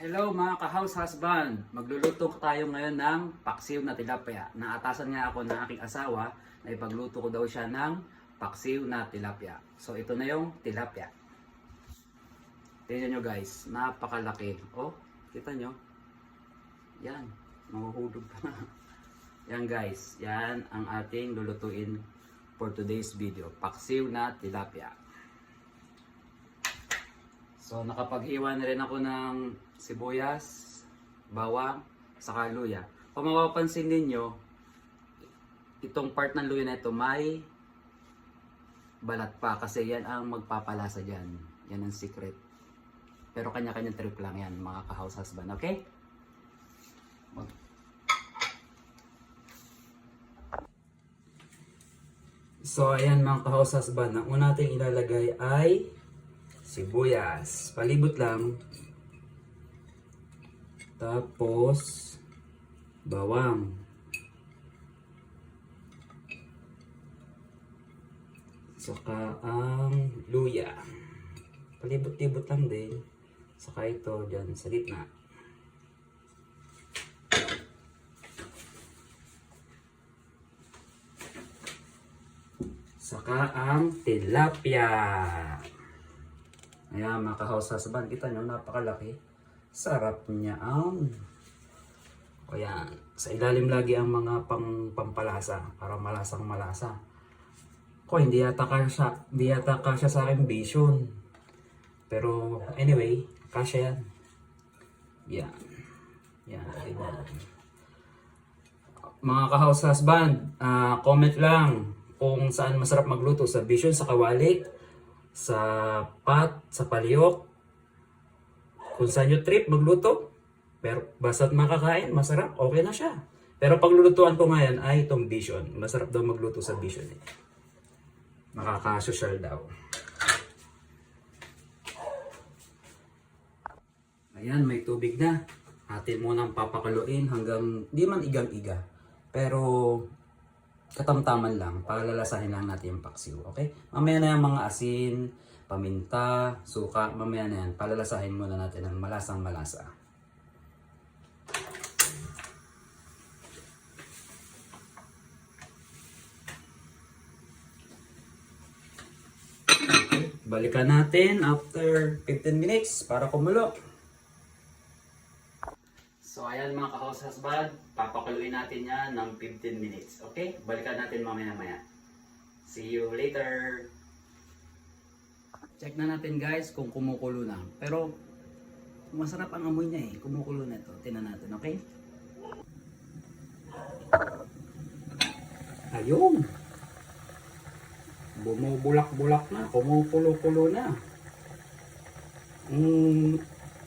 Hello mga ka-house husband! Magluluto tayo ngayon ng paksiw na tilapia. Naatasan nga ako ng aking asawa na ipagluto ko daw siya ng paksiw na tilapia. So ito na yung tilapia. Tingnan nyo guys, napakalaki. Oh, kita nyo? Yan, mahuhulog pa. Yan guys, yan ang ating lulutuin for today's video. Paksiw na tilapia. So nakapaghiwa na rin ako ng sibuyas, bawang, saka luya. Kung mapapansin ninyo, itong part ng luya na ito may balat pa kasi yan ang magpapalasa dyan. Yan ang secret. Pero kanya-kanyang trip lang yan mga ka-house husband, okay? So ayan mga ka-house husband, ang una natin ilalagay ay sibuyas, palibot lang. Tapos bawang. Saka ang luya. Palibot-libot lang din. Saka ito dyan sa gitna. Saka ang tilapia. Ayan mga ka-house husband, kita nyo napakalaki. Sarap niya ang ayan. Sa ilalim lagi ang mga pampalasa para malasang malasa. Ko hindi yata kasya sa akin vision. Pero anyway, kasya yan. Yan. Yan, diba? Mga ka-house husband, comment lang kung saan masarap magluto, sa vision, sa kawali, sa pat, sa palyok, kung saan nyo trip magluto. Pero basta't makakain, masarap, okay na siya. Pero paglulutuan ko ngayon ay itong vision. Masarap daw magluto sa vision eh. Makaka-social daw. Ayan, may tubig na. Atin munang papakuloyin hanggang di man igang-iga. Pero katamtaman lang, palalasahin lang natin yung paksiw, okay? Mamaya na yung mga asin, paminta, suka, mamaya na yan. Palalasahin muna natin ng malasang malasa. Okay, balikan natin after 15 minutes para kumulo. So ayan mga ka-house husband, papakuluin natin yan ng 15 minutes. Okay? Balikan natin mamaya-maya. See you later! Check na natin guys kung kumukulo na. Pero masarap ang amoy niya eh. Kumukulo na ito. Tingnan natin, okay? Ayun! Bumubulak-bulak na. Kumukulo-kulo na.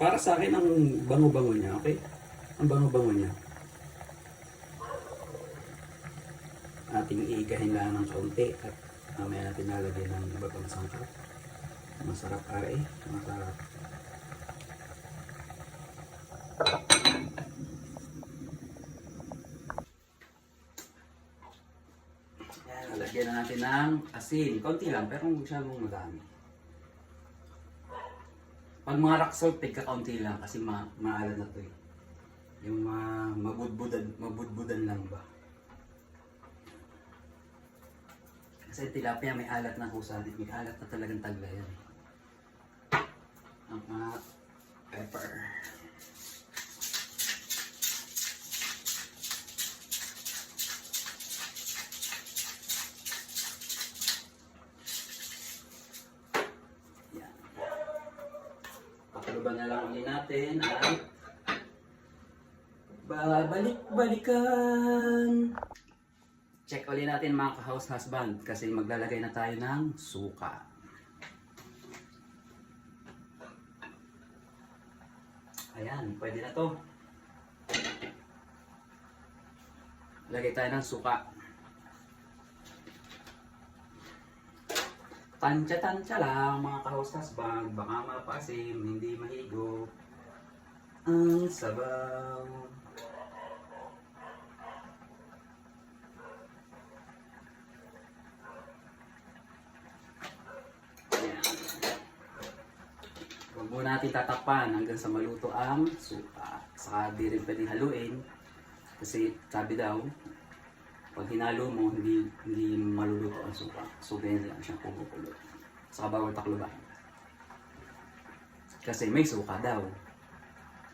Para sa akin ang bango-bango niya, okay? Ang bango-bango niya. Ating igahin lang ng kaunti at mamaya natin nalagay ng iba pang sangkap. Masarap are, masarap. Yan, lalagyan na natin ng asin. Konti lang, pero huwag siya mong madami. Pag mga rock salt, tigka-kaunti lang kasi maalat na to eh. Yung mabudbudan lang ba? Kasi tilapia may alat na kusa. May alat na talagang tagla yan. Ang mga pepper. Yan. Pakaluban na lang ulit natin at babalik-balikan. Check ulit natin mga ka-house husband kasi maglalagay na tayo ng suka. Ayan, pwede na to. Lagay tayo ng suka. Tansya-tansya lang mga ka-house husband. Baka mapasim, hindi mahigo ang sabaw. Huwag muna natin tatakpan hanggang sa maluto ang suka. Saka di rin pwedeng haluin. Kasi sabi daw, pag hinalo mo, hindi maluluto ang suka. So ganyan lang siyang kumukulo. Saka bawal takluban. Kasi may suka daw.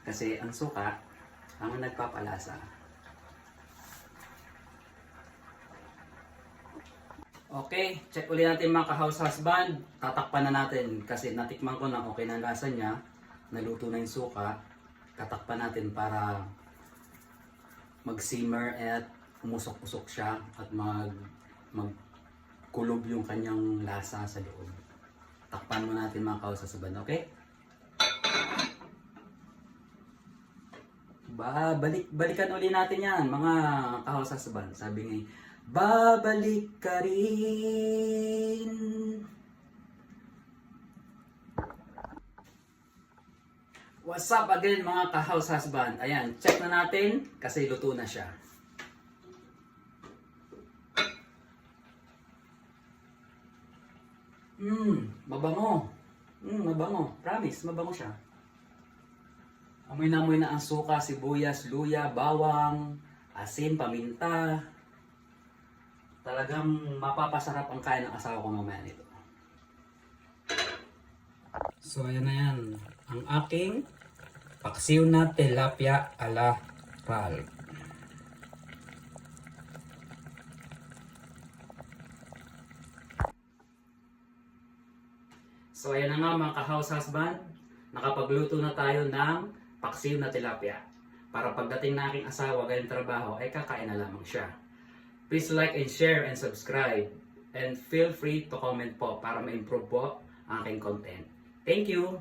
Kasi ang suka, ang nagpapalasa. Okay, check ulit natin mga ka-house husband. Tatakpan na natin kasi natikman ko na okay na ang lasa niya. Naluto na yung suka. Tatakpan natin para mag-simmer at umusok-usok siya at magkulob yung kanyang lasa sa loob. Takpan mo natin mga ka-house husband, okay? Balikan uli natin yan mga ka-house husband. Sabi nga, babalik ka rin. What's up again mga ka-house husband? Ayan, check na natin kasi luto na siya. Mabango. Mabango. Promise, mabango siya. Amoy na amoy na ang suka, sibuyas, luya, bawang, asin, paminta. Talagang mapapasarap ang kain ng asawa ko mamaya nito. So ayan na yan. Ang aking paksiw na tilapia ala Ralph. So ayan na nga mga ka-house husband. Nakapagluto na tayo ng paksiw na tilapia. Para pagdating na aking asawa gayong trabaho ay kakain na lamang siya. Please like and share and subscribe. And feel free to comment po para ma-improve po ang aking content. Thank you!